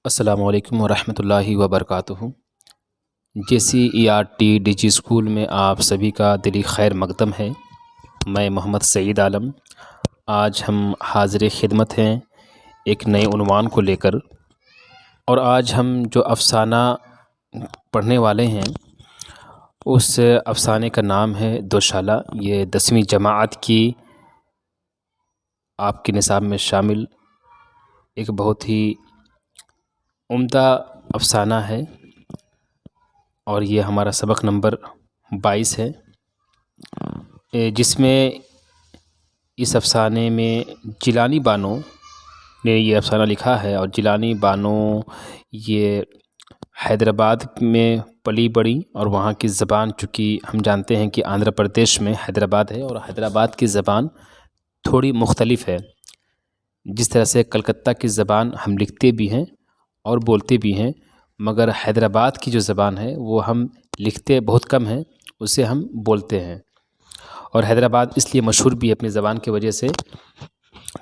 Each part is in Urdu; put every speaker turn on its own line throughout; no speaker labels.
السلام علیکم ورحمۃ اللہ وبرکاتہ۔ JCERT ڈیجی اسکول میں آپ سبھی کا دلی خیر مقدم ہے۔ میں محمد سعید عالم۔ آج ہم حاضر خدمت ہیں ایک نئے عنوان کو لے کر، اور آج ہم جو افسانہ پڑھنے والے ہیں اس افسانے کا نام ہے دوشالہ۔ یہ 10ویں جماعت کی آپ کے نصاب میں شامل ایک بہت ہی عمدہ افسانہ ہے، اور یہ ہمارا سبق نمبر 22 ہے، جس میں اس افسانے میں جیلانی بانو نے یہ افسانہ لکھا ہے۔ اور جیلانی بانو یہ حیدرآباد میں پلی بڑھی، اور وہاں کی زبان چونکہ ہم جانتے ہیں کہ آندھرا پردیش میں حیدرآباد ہے، اور حیدرآباد کی زبان تھوڑی مختلف ہے۔ جس طرح سے کلکتہ کی زبان ہم لکھتے بھی ہیں اور بولتے بھی ہیں، مگر حیدرآباد کی جو زبان ہے وہ ہم لکھتے بہت کم ہیں، اسے ہم بولتے ہیں۔ اور حیدرآباد اس لیے مشہور بھی ہے اپنی زبان کی وجہ سے۔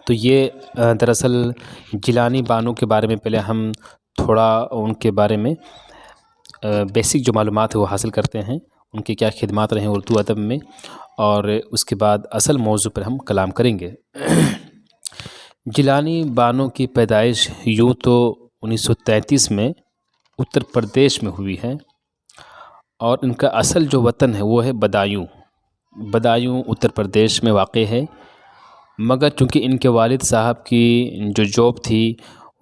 تو یہ دراصل جیلانی بانو کے بارے میں پہلے ہم تھوڑا ان کے بارے میں بیسک جو معلومات ہے وہ حاصل کرتے ہیں، ان کی کیا خدمات رہے ہیں اردو ادب میں، اور اس کے بعد اصل موضوع پر ہم کلام کریں گے۔ جیلانی بانو کی پیدائش یوں تو 1933 میں اتر پردیش میں ہوئی ہے، اور ان کا اصل جو وطن ہے وہ ہے بدایوں۔ بدایوں اتر پردیش میں واقع ہے، مگر چونکہ ان کے والد صاحب کی جو جاب تھی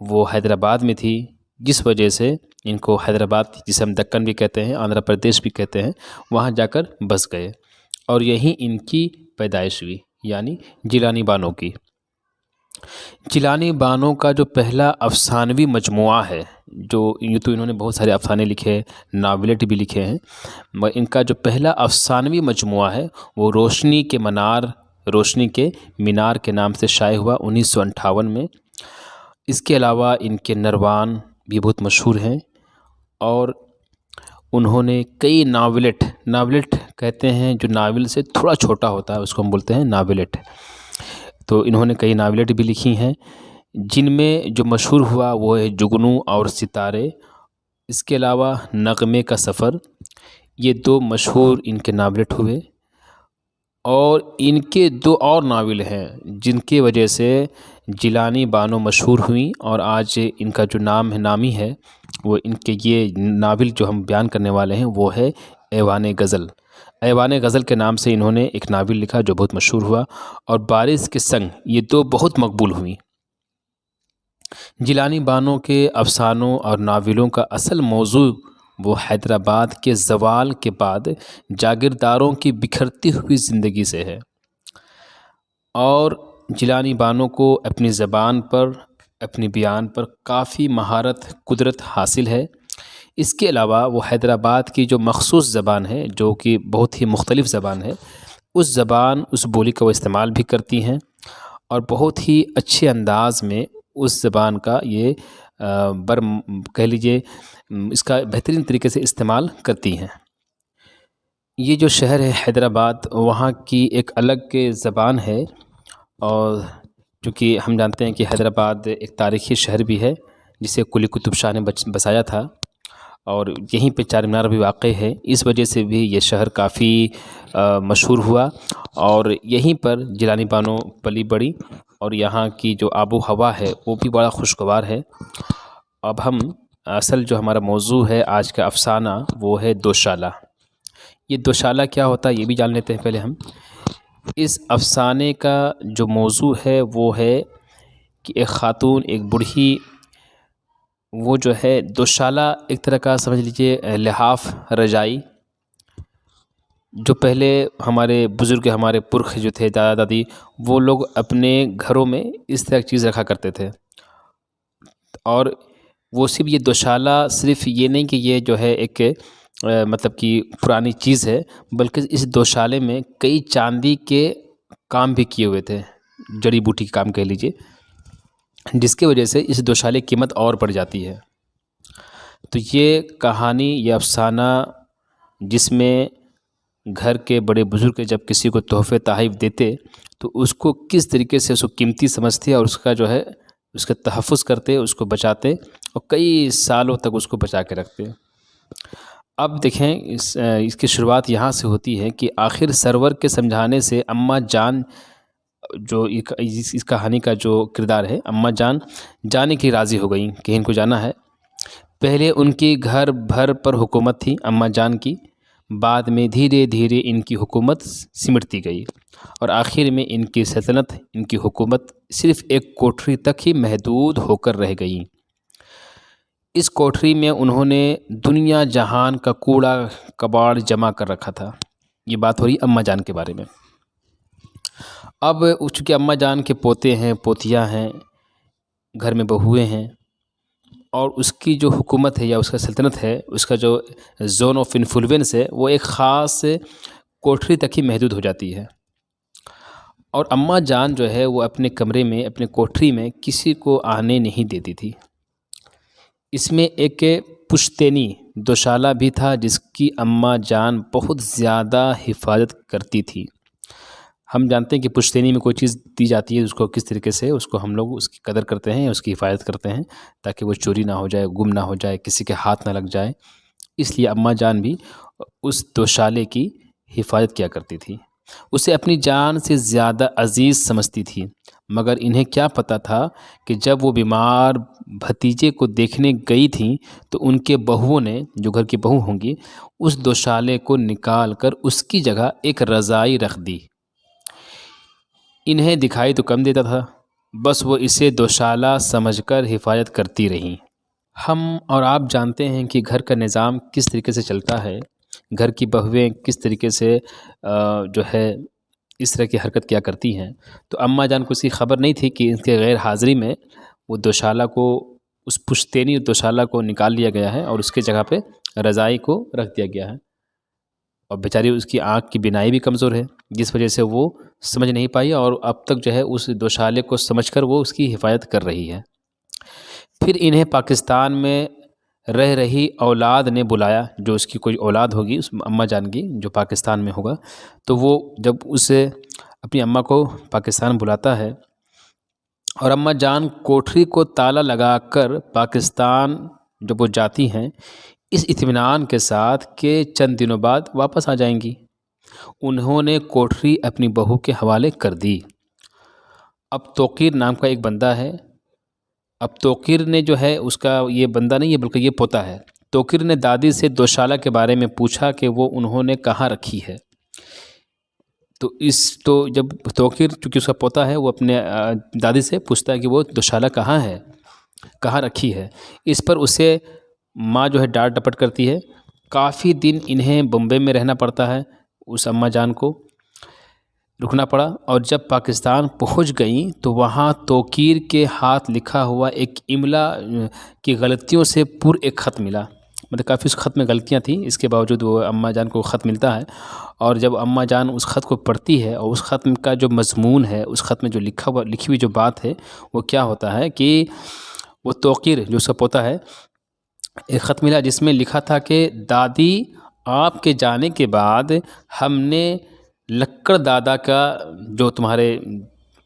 وہ حیدرآباد میں تھی، جس وجہ سے ان کو حیدرآباد، جسے ہم دکن بھی کہتے ہیں، آندھرا پردیش بھی کہتے ہیں، وہاں جا کر بس گئے، اور یہیں ان کی پیدائش ہوئی، یعنی جیلانی بانو کی۔ جیلانی بانو کا جو پہلا افسانوی مجموعہ ہے، جو یوں تو انہوں نے بہت سارے افسانے لکھے، ناولٹ بھی لکھے ہیں، مگر ان کا جو پہلا افسانوی مجموعہ ہے وہ روشنی کے مینار کے نام سے شائع ہوا 1958 میں۔ اس کے علاوہ ان کے نروان بھی بہت مشہور ہیں، اور انہوں نے کئی ناولٹ کہتے ہیں جو ناول سے تھوڑا چھوٹا ہوتا ہے، اس کو ہم بولتے ہیں ناولٹ۔ تو انہوں نے کئی ناولٹ بھی لکھی ہیں، جن میں جو مشہور ہوا وہ ہے جگنو اور ستارے۔ اس کے علاوہ نغمے کا سفر، یہ دو مشہور ان کے ناولٹ ہوئے، اور ان کے دو اور ناول ہیں جن کی وجہ سے جیلانی بانو مشہور ہوئیں، اور آج ان کا جو نامی ہے وہ ان کے یہ ناول جو ہم بیان کرنے والے ہیں وہ ہے ایوان غزل۔ ایوان غزل کے نام سے انہوں نے ایک ناول لکھا جو بہت مشہور ہوا، اور بارش کے سنگ، یہ دو بہت مقبول ہوئیں۔ جیلانی بانو کے افسانوں اور ناولوں کا اصل موضوع وہ حیدرآباد کے زوال کے بعد جاگیرداروں کی بکھرتی ہوئی زندگی سے ہے، اور جیلانی بانو کو اپنی زبان پر، اپنی بیان پر کافی مہارت، قدرت حاصل ہے۔ اس کے علاوہ وہ حیدرآباد کی جو مخصوص زبان ہے، جو کہ بہت ہی مختلف زبان ہے، اس بولی کا وہ استعمال بھی کرتی ہیں، اور بہت ہی اچھے انداز میں اس زبان کا یہ کہہ لیجیے اس کا بہترین طریقے سے استعمال کرتی ہیں۔ یہ جو شہر ہے حیدرآباد، وہاں کی ایک الگ زبان ہے، اور چونکہ ہم جانتے ہیں کہ حیدرآباد ایک تاریخی شہر بھی ہے جسے قلی قطب شاہ نے بسایا تھا، اور یہیں پہ چار مینار بھی واقع ہے، اس وجہ سے بھی یہ شہر کافی مشہور ہوا، اور یہیں پر جیلانی بانو پلی بڑھی، اور یہاں کی جو آب و ہوا ہے وہ بھی بڑا خوشگوار ہے۔ اب ہم اصل جو ہمارا موضوع ہے آج کا افسانہ وہ ہے دوشالہ۔ یہ دوشالہ کیا ہوتا ہے یہ بھی جان لیتے ہیں پہلے ہم۔ اس افسانے کا جو موضوع ہے وہ ہے کہ ایک خاتون، ایک بوڑھی، وہ جو ہے دوشالہ ایک طرح کا سمجھ لیجیے لحاف، رجائی، جو پہلے ہمارے بزرگ، ہمارے پرکھ جو تھے، دادا دادی، وہ لوگ اپنے گھروں میں اس طرح کی چیز رکھا کرتے تھے۔ اور وہ صرف یہ دوشالہ صرف یہ نہیں کہ یہ جو ہے ایک مطلب کہ پرانی چیز ہے، بلکہ اس دوشالے میں کئی چاندی کے کام بھی کیے ہوئے تھے، جڑی بوٹی کے کام کہہ لیجیے، جس کی وجہ سے اس دوشالے کی قیمت اور بڑھ جاتی ہے۔ تو یہ کہانی، یہ افسانہ، جس میں گھر کے بڑے بزرگ جب کسی کو تحفے تحائف دیتے تو اس کو کس طریقے سے اس کو قیمتی سمجھتے اور اس کا جو ہے اس کا تحفظ کرتے، اس کو بچاتے اور کئی سالوں تک اس کو بچا کے رکھتے۔ اب دیکھیں اس کی شروعات یہاں سے ہوتی ہے کہ آخر سرور کے سمجھانے سے اماں جان، جو اس کہانی کا جو کردار ہے، اماں جان جانے کی راضی ہو گئیں کہ ان کو جانا ہے۔ پہلے ان کی گھر بھر پر حکومت تھی اماں جان کی، بعد میں دھیرے دھیرے ان کی حکومت سمٹتی گئی اور آخر میں ان کی سلطنت، ان کی حکومت صرف ایک کوٹری تک ہی محدود ہو کر رہ گئی۔ اس کوٹری میں انہوں نے دنیا جہان کا کوڑا کباڑ جمع کر رکھا تھا۔ یہ بات ہو رہی اماں جان کے بارے میں۔ اب چونکہ اماں جان کے پوتے ہیں، پوتیاں ہیں، گھر میں بہویں ہیں، اور اس کی جو حکومت ہے یا اس کا سلطنت ہے، اس کا جو زون آف انفلوئنس ہے، وہ ایک خاص کوٹری تک ہی محدود ہو جاتی ہے۔ اور اماں جان جو ہے وہ اپنے کمرے میں، اپنے کوٹری میں کسی کو آنے نہیں دیتی تھی۔ اس میں ایک پشتینی دوشالہ بھی تھا جس کی اماں جان بہت زیادہ حفاظت کرتی تھی۔ ہم جانتے ہیں کہ پشتینی میں کوئی چیز دی جاتی ہے، اس کو کس طریقے سے اس کو ہم لوگ اس کی قدر کرتے ہیں، اس کی حفاظت کرتے ہیں تاکہ وہ چوری نہ ہو جائے، گم نہ ہو جائے، کسی کے ہاتھ نہ لگ جائے۔ اس لیے اماں جان بھی اس دوشالے کی حفاظت کیا کرتی تھی، اسے اپنی جان سے زیادہ عزیز سمجھتی تھی۔ مگر انہیں کیا پتہ تھا کہ جب وہ بیمار بھتیجے کو دیکھنے گئی تھیں تو ان کے بہوؤں نے، جو گھر کی بہو ہوں گی، اس دوشالے کو نکال کر اس کی جگہ ایک رضائی رکھ دی۔ انہیں دکھائی تو کم دیتا تھا، بس وہ اسے دوشالہ سمجھ کر حفاظت کرتی رہیں۔ ہم اور آپ جانتے ہیں کہ گھر کا نظام کس طریقے سے چلتا ہے، گھر کی بہویں کس طریقے سے جو ہے اس طرح کی حرکت کیا کرتی ہیں۔ تو اماں جان کو اس کی خبر نہیں تھی کہ ان کے غیر حاضری میں وہ دوشالہ کو، اس پشتینی دوشالہ کو نکال لیا گیا ہے اور اس کے جگہ پہ رضائی کو رکھ دیا گیا ہے، اور بیچاری اس کی آنکھ کی بینائی بھی کمزور ہے، جس وجہ سے وہ سمجھ نہیں پائی اور اب تک جو ہے اس دوشالے کو سمجھ کر وہ اس کی حفاظت کر رہی ہے۔ پھر انہیں پاکستان میں رہ رہی اولاد نے بلایا، جو اس کی کوئی اولاد ہوگی اس اماں جان کی جو پاکستان میں ہوگا، تو وہ جب اسے اپنی اماں کو پاکستان بلاتا ہے اور اماں جان کوٹری کو تالا لگا کر پاکستان جب وہ جاتی ہیں، اس اطمینان کے ساتھ کہ چند دنوں بعد واپس آ جائیں گی، انہوں نے کوٹری اپنی بہو کے حوالے کر دی۔ اب توقیر نام کا ایک بندہ ہے، اب توقیر نے جو ہے اس کا، یہ بندہ نہیں ہے بلکہ یہ پوتا ہے، توقیر نے دادی سے دوشالہ کے بارے میں پوچھا کہ وہ انہوں نے کہاں رکھی ہے۔ تو جب توقیر چونکہ اس کا پوتا ہے، وہ اپنے دادی سے پوچھتا ہے کہ وہ دوشالہ کہاں ہے، کہاں رکھی ہے۔ اس پر اسے ماں جو ہے ڈانٹ ڈپٹ کرتی ہے۔ کافی دن انہیں بمبئی میں رہنا پڑتا ہے، اس اماں جان کو رکنا پڑا، اور جب پاکستان پہنچ گئیں تو وہاں توقیر کے ہاتھ لکھا ہوا ایک املا کی غلطیوں سے پر ایک خط ملا، مطلب کافی اس خط میں غلطیاں تھیں، اس کے باوجود وہ اماں جان کو خط ملتا ہے، اور جب اماں جان اس خط کو پڑھتی ہے اور اس خط کا جو مضمون ہے، اس خط میں جو لکھی ہوئی جو بات ہے، وہ کیا ہوتا ہے کہ وہ توقیر جو اس کا پوتا ہے، ایک خط ملا جس میں لکھا تھا کہ دادی آپ کے جانے کے بعد ہم نے لکڑ دادا کا، جو تمہارے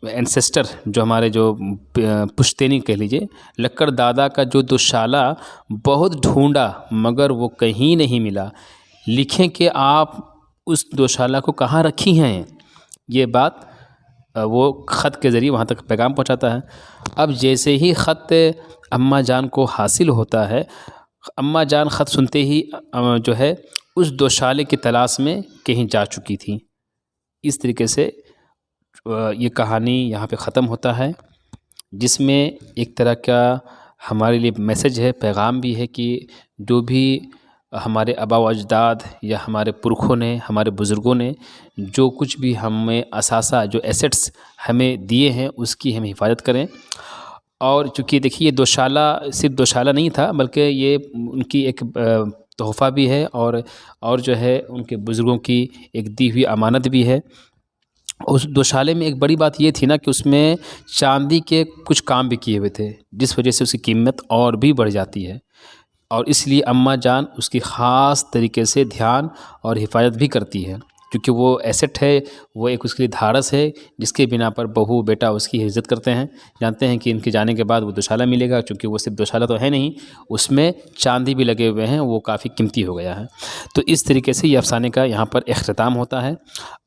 اینسسٹر، جو ہمارے جو پشتینی کہہ لیجئے، لکڑ دادا کا جو دوشالہ بہت ڈھونڈا مگر وہ کہیں نہیں ملا، لکھیں کہ آپ اس دوشالہ کو کہاں رکھی ہیں۔ یہ بات وہ خط کے ذریعے وہاں تک پیغام پہنچاتا ہے۔ اب جیسے ہی خط اماں جان کو حاصل ہوتا ہے، اماں جان خط سنتے ہی جو ہے اس دوشالے کی تلاش میں کہیں جا چکی تھی۔ اس طریقے سے یہ کہانی یہاں پہ ختم ہوتا ہے، جس میں ایک طرح کا ہمارے لیے میسج ہے، پیغام بھی ہے کہ جو بھی ہمارے آباء و اجداد یا ہمارے پرکھوں نے، ہمارے بزرگوں نے جو کچھ بھی ہمیں اثاثہ، جو ایسٹس ہمیں دیے ہیں، اس کی ہم حفاظت کریں۔ اور چونکہ دیکھیے دوشالہ صرف دوشالہ نہیں تھا، بلکہ یہ ان کی ایک تحفہ بھی ہے، اور جو ہے ان کے بزرگوں کی ایک دی ہوئی امانت بھی ہے۔ اس دوشالے میں ایک بڑی بات یہ تھی نا کہ اس میں چاندی کے کچھ کام بھی کیے ہوئے تھے، جس وجہ سے اس کی قیمت اور بھی بڑھ جاتی ہے، اور اس لیے اماں جان اس کی خاص طریقے سے دھیان اور حفاظت بھی کرتی ہے۔ کیونکہ وہ ایسٹ ہے، وہ ایک اس کے لیے دھارس ہے جس کے بنا پر بہو بیٹا اس کی عزت کرتے ہیں، جانتے ہیں کہ ان کے جانے کے بعد وہ دوشالہ ملے گا، چونکہ وہ صرف دوشالہ تو ہے نہیں، اس میں چاندی بھی لگے ہوئے ہیں، وہ کافی قیمتی ہو گیا ہے۔ تو اس طریقے سے یہ افسانے کا یہاں پر اختتام ہوتا ہے۔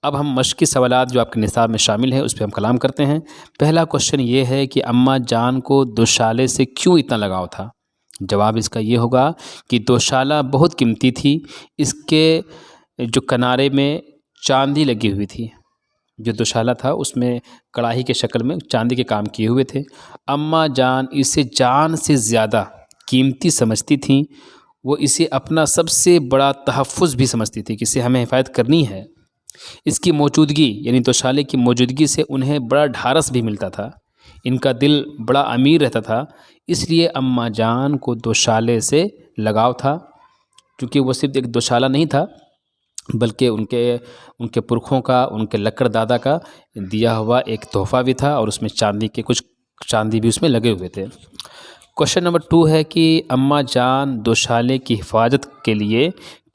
اب ہم مشقی سوالات جو آپ کے نصاب میں شامل ہیں اس پہ ہم کلام کرتے ہیں۔ پہلا کوشچن یہ ہے کہ اماں جان کو دوشالے سے کیوں اتنا لگاؤ تھا؟ جواب اس کا یہ ہوگا کہ دوشالہ بہت قیمتی تھی، اس کے جو کنارے میں چاندی لگی ہوئی تھی، جو دوشالہ تھا اس میں کڑاہی کے شکل میں چاندی کے کام کیے ہوئے تھے۔ اماں جان اسے جان سے زیادہ قیمتی سمجھتی تھیں، وہ اسے اپنا سب سے بڑا تحفظ بھی سمجھتی تھی کہ اسے ہمیں حفاظت کرنی ہے۔ اس کی موجودگی یعنی دوشالے کی موجودگی سے انہیں بڑا ڈھارس بھی ملتا تھا، ان کا دل بڑا امیر رہتا تھا، اس لیے اماں جان کو دوشالے سے لگاؤ تھا، کیونکہ وہ صرف ایک دوشالہ نہیں تھا بلکہ ان کے پرکھوں کا، ان کے لکڑ دادا کا دیا ہوا ایک تحفہ بھی تھا، اور اس میں کچھ چاندی بھی اس میں لگے ہوئے تھے۔ کوشچن نمبر 2 ہے کہ اماں جان دوشالے کی حفاظت کے لیے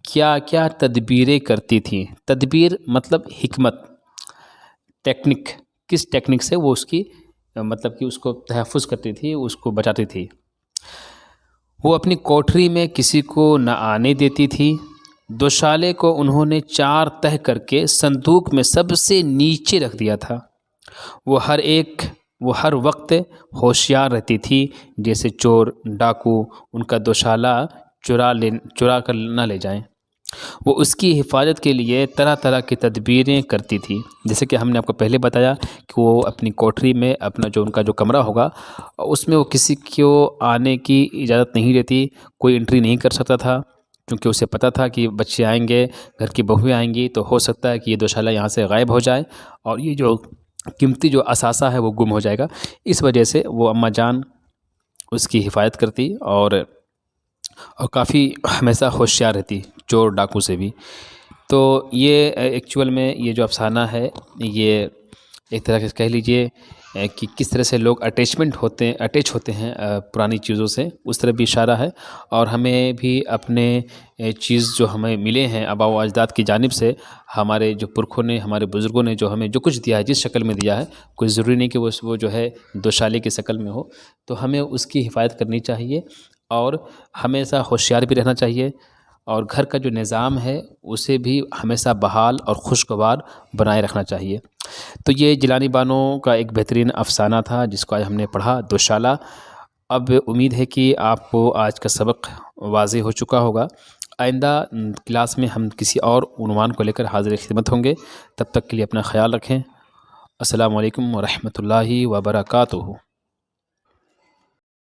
کیا کیا تدبیریں کرتی تھیں؟ تدبیر مطلب حکمت، ٹیکنک، کس ٹیکنک سے وہ اس کی مطلب کہ اس کو تحفظ کرتی تھی، اس کو بچاتی تھی۔ وہ اپنی کوٹھری میں کسی کو نہ آنے دیتی تھی۔ دوشالے کو انہوں نے 4 تہہ کر کے صندوق میں سب سے نیچے رکھ دیا تھا۔ وہ ہر وقت ہوشیار رہتی تھی، جیسے چور ڈاکو ان کا دوشالہ چرا کر نہ لے جائیں۔ وہ اس کی حفاظت کے لیے طرح طرح کی تدبیریں کرتی تھی، جیسے کہ ہم نے آپ کو پہلے بتایا کہ وہ اپنی کوٹھری میں اپنا ان کا جو کمرہ ہوگا اس میں وہ کسی کو آنے کی اجازت نہیں دیتی، کوئی انٹری نہیں کر سکتا تھا، کیونکہ اسے پتہ تھا کہ بچے آئیں گے، گھر کی بہویں آئیں گی تو ہو سکتا ہے کہ یہ دوشالہ یہاں سے غائب ہو جائے اور یہ جو قیمتی جو اثاثہ ہے وہ گم ہو جائے گا۔ اس وجہ سے وہ اماں جان اس کی حفاظت کرتی اور کافی ہمیشہ ہوشیار رہتی چور ڈاکو سے بھی۔ تو یہ ایکچول میں یہ جو افسانہ ہے یہ ایک طرح سے کہہ لیجئے کہ کس طرح سے لوگ اٹیچ ہوتے ہیں پرانی چیزوں سے، اس طرح بھی اشارہ ہے، اور ہمیں بھی اپنے چیز جو ہمیں ملے ہیں آباء و اجداد کی جانب سے، ہمارے جو پرکھوں نے، ہمارے بزرگوں نے جو ہمیں جو کچھ دیا ہے، جس شکل میں دیا ہے، کوئی ضروری نہیں کہ وہ جو ہے دوشالے کی شکل میں ہو، تو ہمیں اس کی حفاظت کرنی چاہیے اور ہمیشہ ہوشیار بھی رہنا چاہیے، اور گھر کا جو نظام ہے اسے بھی ہمیشہ بحال اور خوشگوار بنائے رکھنا چاہیے۔ تو یہ جیلانی بانو کا ایک بہترین افسانہ تھا جس کو آج ہم نے پڑھا، دوشالہ۔ اب امید ہے کہ آپ کو آج کا سبق واضح ہو چکا ہوگا۔ آئندہ کلاس میں ہم کسی اور عنوان کو لے کر حاضر خدمت ہوں گے، تب تک کے لیے اپنا خیال رکھیں۔ السلام علیکم ورحمۃ اللہ وبرکاتہ۔